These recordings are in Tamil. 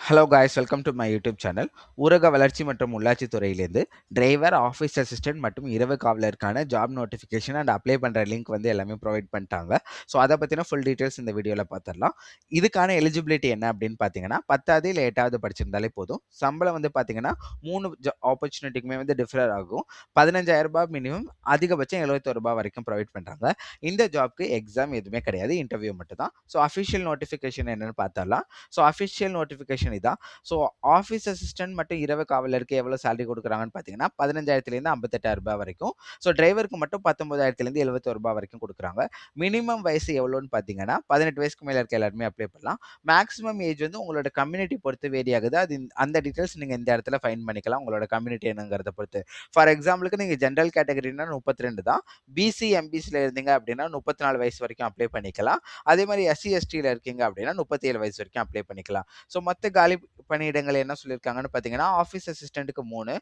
Hello guys, welcome to my YouTube channel. ஊரக வளர்ச்சி மற்றும் உள்ளாட்சி துறையிலேருந்து டிரைவர், ஆஃபீஸ் அசிஸ்டன்ட் மற்றும் இரவு காவலருக்கான ஜாப் நோட்டிஃபிகேஷன் அண்ட் அப்ளை பண்ணுற லிங்க் வந்து எல்லாமே ப்ரொவைட் பண்ணிட்டாங்க. ஸோ அதை பற்றின ஃபுல் டீட்டெயில்ஸ் இந்த வீடியோவில் பார்த்துடலாம். இதுக்கான எலிஜிபிலிட்டி என்ன அப்படின்னு பார்த்தீங்கன்னா 10வது இல்லை 8வது படிச்சிருந்தாலே போதும். சம்பளம் வந்து பார்த்தீங்கன்னா 3 ஆப்பர்ச்சுனிட்டிக்குமே வந்து டிஃபர் ஆகும். 15,000 ரூபாய் மினிமம், அதிகபட்சம் 71 ரூபாய் வரைக்கும் ப்ரொவைட் பண்ணுறாங்க. இந்த ஜாப்க்கு எக்ஸாம் எதுவுமே கிடையாது, இன்டர்வியூ மட்டும் தான். ஸோ அஃபிஷியல் நோட்டிஃபிகேஷன் என்னன்னு பார்த்தரலாம். ஸோ அஃபிஷியல் நோட்டிஃபிகேஷன் இதான். ஸோ ஆஃபீஸ் அசிஸ்டன்ட் மற்றும் இரவு காவலருக்கு எவ்வளோ சேலரி கொடுக்குறாங்கன்னு பார்த்தீங்கன்னா 15,000லேருந்து 58,000 ரூபாய் வரைக்கும். ஸோ டிரைவருக்கு மட்டும் 19,000லேருந்து 71 ரூபாய் வரைக்கும் கொடுக்குறாங்க. மினிமம் வயசு எவ்வளோன்னு பார்த்தீங்கன்னா 18 வயசுக்கு மேலே இருக்க எல்லாருமே அப்ளை பண்ணலாம். மேக்ஸிமம் ஏஜ் வந்து உங்களோட கம்யூனிட்டி பொறுத்து வேரி ஆகுது. அது அந்த டீட்டெயில்ஸ் நீங்கள் இந்த இடத்துல ஃபைண்ட் பண்ணிக்கலாம், உங்களோட கம்யூனிட்டி என்னங்கிறத பொறுத்து. ஃபார் எக்ஸாம்பிளுக்கு நீங்கள் ஜென்ரல் கேட்டகரினா 32 தான். பிசி எம்பிசியில் இருந்தீங்க அப்படின்னா 34 வயசு வரைக்கும் அப்ளை பண்ணிக்கலாம். அதே மாதிரி எஸ்சி எஸ்டியில் இருக்கீங்க அப்படின்னா 37 வயசு வரைக்கும் அப்ளை பண்ணிக்கலாம். ஸோ மொத்த காலி பணியிடங்கள் என்ன சொல்லியிருக்காங்கன்னு பார்த்தீங்கன்னா ஆஃபீஸ் அசிஸ்டண்ட்டுக்கு 3,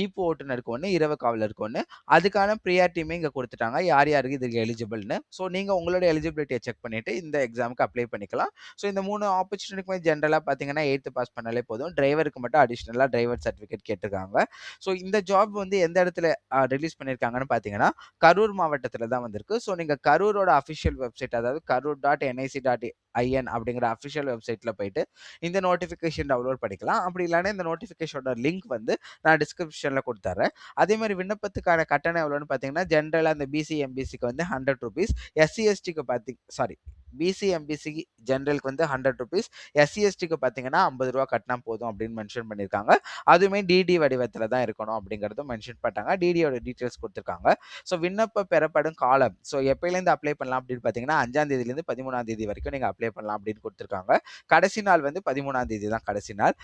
ஈப்பு ஓட்டுநருக்கு 1, இரவு காவலருக்கு 1. அதுக்கான ப்ரியாரிட்டியுமே இங்கே கொடுத்துட்டாங்க, யார் யாருக்கு இதுக்கு எலிஜிபிள்னு. ஸோ நீங்கள் உங்களோட எலிஜிபிலிட்டியை செக் பண்ணிவிட்டு இந்த எக்ஸாமுக்கு அப்ளை பண்ணிக்கலாம். ஸோ இந்த 3 ஆப்பர்ச்சுனிட்டிக்குமே ஜென்ரலாக பார்த்தீங்கன்னா 8th பாஸ் பண்ணாலே போதும். டிரைவருக்கு மட்டும் அடிஷ்னலாக டிரைவர் சர்டிஃபிகேட் கேட்டிருக்காங்க. ஸோ இந்த ஜாப் வந்து எந்த இடத்துல ரிலீஸ் பண்ணியிருக்காங்கன்னு பார்த்தீங்கன்னா கரூர் மாவட்டத்தில் தான் வந்திருக்கு. ஸோ நீங்கள் கரூரோட அஃபிஷியல் வெப்சைட், அதாவது karur.nic.in அப்படிங்கிற அஃபிஷியல் வெப்சைட்டில் போயிட்டு இந்த நோட்டிஃபிகேஷன் டவுன்லோட் பண்ணிக்கலாம். அப்படி இல்லைன்னா இந்த நோட்டிஃபிகேஷனோட லிங்க் வந்து நான் டிஸ்கிரிப்ஷனில் கொடுத்துறேன். அதே மாதிரி விண்ணப்பத்துக்கான கட்டணம் எவ்வளோன்னு பார்த்தீங்கன்னா ஜென்ரலாக அந்த பிசி எம்பிசிக்கு வந்து 100 ருபீஸ், எஸ்சி எஸ்டிக்கு பிசி எம்பிசி ஜென்ரலுக்கு வந்து 100 ருபீஸ், எஸ்சி எஸ்டிக்கு பார்த்தீங்கன்னா 50 ரூபா கட்டினா போதும் அப்படின்னு மென்ஷன் பண்ணியிருக்காங்க. அதுவுமே டிடி வடிவத்தில் தான் இருக்கணும் அப்படிங்கிறதும் மென்ஷன் பண்ணிட்டாங்க. டிடியோட டீட்டெயில்ஸ் கொடுத்துருக்காங்க. ஸோ விண்ணப்ப பெறப்படும் காலம், ஸோ எப்பயிலேருந்து அப்ளை பண்ணலாம் அப்படின்னு பார்த்தீங்கன்னா 5ஆம் தேதியிலேருந்து 13ஆம் தேதி வரைக்கும் நீங்கள் அப்ளை பண்ணலாம் அப்படின்னு கொடுத்துருக்காங்க. கடைசி நாள் வந்து 13ஆம் தேதி தான் கடைசி நாள்.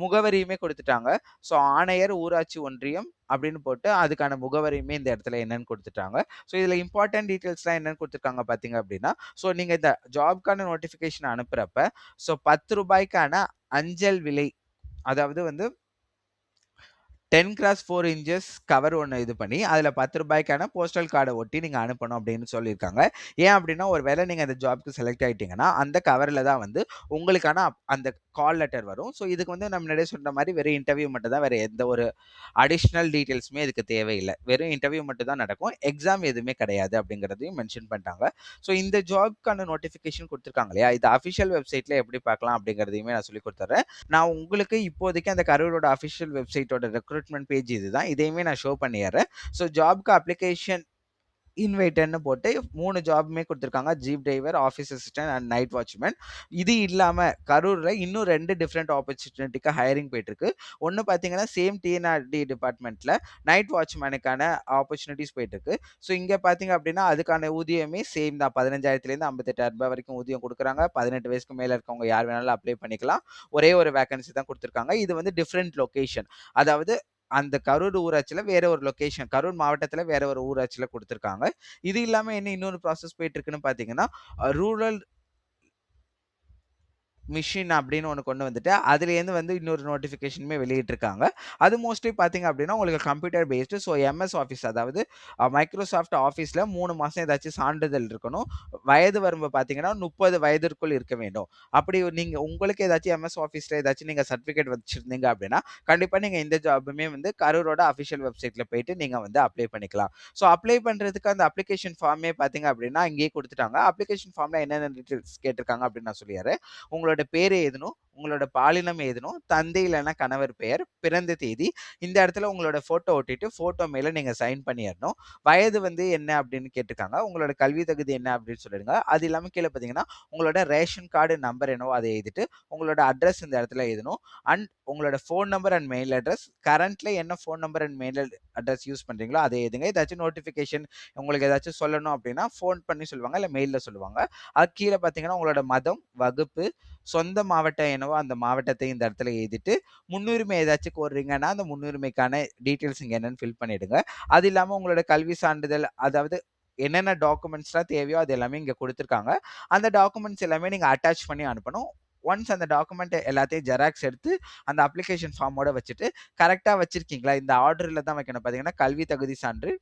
முகவரியுமே கொடுத்துட்டாங்க. ஸோ ஆணையர் ஊராட்சி ஒன்றியம் அப்படின்னு போட்டு அதுக்கான முகவரியுமே இந்த இடத்துல என்னன்னு கொடுத்துட்டாங்க. ஸோ இதில் இம்பார்ட்டன்ட் டீட்டெயில்ஸ்லாம் என்னன்னு கொடுத்துருக்காங்க பார்த்தீங்க அப்படின்னா, ஸோ நீங்கள் இந்த ஜாப்க்கான நோட்டிஃபிகேஷன் அனுப்புகிறப்ப ஸோ 10 ரூபாய்க்கான அஞ்சல் விலை, அதாவது வந்து 10x4 இன்ச்சஸ் கவர் ஒன்று இது பண்ணி அதில் 10 ரூபாய்க்கான போஸ்டல் கார்டை ஒட்டி நீங்கள் அனுப்பணும் அப்படின்னு சொல்லியிருக்காங்க. ஏன் அப்படின்னா ஒரு வேளை நீங்கள் அந்த ஜாப்க்கு செலக்ட் ஆகிட்டீங்கன்னா அந்த கவரில் தான் வந்து உங்களுக்கான அந்த கால் லெட்டர் வரும். ஸோ இதுக்கு வந்து நம்ம முன்னாடியே சொன்ன மாதிரி வெறும் இன்டர்வியூ மட்டும் தான், வேறு எந்த ஒரு அடிஷ்னல் டீட்டெயில்ஸுமே இதுக்கு தேவையில்லை. வெறும் இன்டர்வியூ மட்டும் தான் நடக்கும், எக்ஸாம் எதுவுமே கிடையாது அப்படிங்கிறதையும் மென்ஷன் பண்ணிட்டாங்க. ஸோ இந்த ஜாப்க்கான நோட்டிஃபிகேஷன் கொடுத்துருக்காங்க இல்லையா, இது அஃபிஷியல் வெப்சைட்டில் எப்படி பார்க்கலாம் அப்படிங்கிறதையுமே நான் சொல்லி கொடுத்துட்றேன். நான் உங்களுக்கு இப்போதைக்கு அந்த கரூரோட அஃபிஷியல் வெப்சைட்டோட ரெக்ரூட்மெண்ட் பேஜ் இதுதான், இதையுமே நான் ஷோ பண்ணிடுறேன். ஸோ ஜாப்க்கு அப்ளிகேஷன் இன்வைட்டட்னு போட்டு 3 ஜாபுமே கொடுத்துருக்காங்க, jeep driver, office assistant and night watchman. இது இல்லாமல் கரூரில் இன்னும் 2 டிஃப்ரெண்ட் ஆப்பர்ச்சுனிட்டிக்கு ஹையரிங் போயிட்டுருக்கு. ஒன்று பார்த்தீங்கன்னா சேம் டிஎன்ஆர்டி டிபார்ட்மெண்ட்டில் நைட் வாட்ச்மேனுக்கான ஆப்பர்ச்சுனிட்டிஸ் போயிட்டுருக்கு. ஸோ இங்கே பார்த்தீங்க அப்படின்னா அதுக்கான ஊதியமே சேம் தான், 15,000லேருந்து 58,000 ரூபாய் வரைக்கும் ஊதியம் கொடுக்குறாங்க. 18 வயசுக்கு மேலே இருக்கவங்க யார் வேணாலும் அப்ளை பண்ணிக்கலாம். ஒரே ஒரு வேகன்சி தான் கொடுத்துருக்காங்க. இது வந்து டிஃப்ரெண்ட் லொக்கேஷன், அதாவது அந்த கரூர் ஊராட்சியில் வேற ஒரு லொக்கேஷன், கரூர் மாவட்டத்தில் வேற ஒரு ஊராட்சியில் கொடுத்துருக்காங்க. இது இல்லாமல் என்ன இன்னொரு ப்ராசஸ் போயிட்டு இருக்குன்னு பார்த்தீங்கன்னா ரூரல் மிஷின் அப்படின்னு ஒன்று கொண்டு வந்துட்டு அதுலேருந்து வந்து இன்னொரு நோட்டிஃபிகேஷனுமே வெளியிட்டிருக்காங்க. அது மோஸ்ட்லி பார்த்தீங்க அப்படின்னா உங்களுக்கு computer based. So MS office, அதாவது மைக்ரோசாஃப்ட் ஆஃபீஸில் 3 மாதம் ஏதாச்சும் சான்றிதழ் இருக்கணும். வயது வரம்பு பார்த்தீங்கன்னா 30 வயதிற்குள் இருக்க வேண்டும். அப்படி நீங்கள் உங்களுக்கு ஏதாச்சும் எம்எஸ் ஆஃபீஸில் ஏதாச்சும் நீங்கள் சர்டிஃபிகேட் வச்சுருந்தீங்க அப்படின்னா கண்டிப்பாக நீங்கள் இந்த ஜாபுமே வந்து கரூரோட அஃபிஷியல் வெப்சைட்டில் போயிட்டு நீங்கள் வந்து அப்ளை பண்ணிக்கலாம். ஸோ அப்ளை பண்ணுறதுக்கு அந்த அப்ளிகேஷன் ஃபார்மே பார்த்தீங்க அப்படின்னா இங்கேயே கொடுத்துட்டாங்க. அப்ளிகேஷன் ஃபார்மில் என்னென்ன டீட்டெயில்ஸ் கேட்டிருக்காங்க அப்படின்னு நான் சொல்லிடுறேன். உங்களோட பேர் எழுதணும், உங்களோட பாலினம் எழுதணும், தந்தை இல்லைன்னா கணவர் பெயர், பிறந்த தேதி, இந்த இடத்துல உங்களோட ஃபோட்டோ ஒட்டிட்டு ஃபோட்டோ மேலே நீங்கள் சைன் பண்ணிடணும். வயது வந்து என்ன அப்படின்னு கேட்டிருக்காங்க, உங்களோட கல்வி தகுதி என்ன அப்படின்னு சொல்லிடுங்க. அது இல்லாமல் கீழே பார்த்தீங்கன்னா உங்களோட ரேஷன் கார்டு நம்பர் என்னவோ அதை எழுதிட்டு உங்களோட அட்ரஸ் இந்த இடத்துல எழுதணும். அண்ட் உங்களோட phone number and mail address, கரண்ட்ல என்ன phone number and mail address use பண்ணுறீங்களோ அதை எழுதுங்க. ஏதாச்சும் நோட்டிஃபிகேஷன் உங்களுக்கு ஏதாச்சும் சொல்லணும் அப்படின்னா ஃபோன் பண்ணி சொல்லுவாங்க, இல்லை மெயிலில் சொல்லுவாங்க. அது கீழே பார்த்தீங்கன்னா உங்களோட மதம், வகுப்பு, சொந்த மாவட்டம் என்னவோ அந்த மாவட்டத்தை இந்த இடத்துல எழுதிட்டு முன்னுரிமை ஏதாச்சும் கோருறீங்கன்னா அந்த முன்னுரிமைக்கான டீட்டெயில்ஸ் இங்கே என்னன்னு ஃபில் பண்ணிடுங்க. அது இல்லாமல் உங்களோட கல்வி சான்றிதழ், அதாவது என்னென்ன டாக்குமெண்ட்ஸ்லாம் தேவையோ அது எல்லாமே இங்கே கொடுத்துருக்காங்க. அந்த டாக்குமெண்ட்ஸ் எல்லாமே நீங்கள் அட்டாச் பண்ணி அனுப்பணும். ஒன்ஸ் அந்த டாக்குமெண்ட் எல்லாத்தையும் ஜெராக்ஸ் எடுத்து அந்த அப்ளிகேஷன் ஃபார்மோட வச்சுட்டு கரெக்டாக வச்சிருக்கீங்களா, இந்த ஆர்டரில் தான் வைக்கணும். பார்த்தீங்கன்னா கல்வி தகுதி சான்று,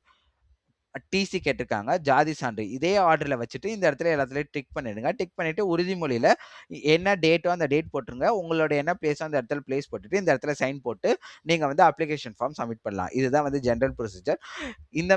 டிசி கேட்டிருக்காங்க, ஜாதி சான்று. இதே ஆர்டர்ல வச்சுட்டு இந்த இடத்துல எல்லாத்துலயும் டிக் பண்ணிடுங்க. டிக் பண்ணிட்டு உறுதிமொழியில என்ன டேட்டோ அந்த டேட் போட்டுருங்க. உங்களோட என்ன பிளேஸோ அந்த இடத்துல பிளேஸ் போட்டுட்டு இந்த இடத்துல சைன் போட்டு நீங்க வந்து அப்ளிகேஷன் ஃபார்ம் சப்மிட் பண்ணலாம். இதுதான் வந்து ஜெனரல் ப்ரொசீஜர். இந்த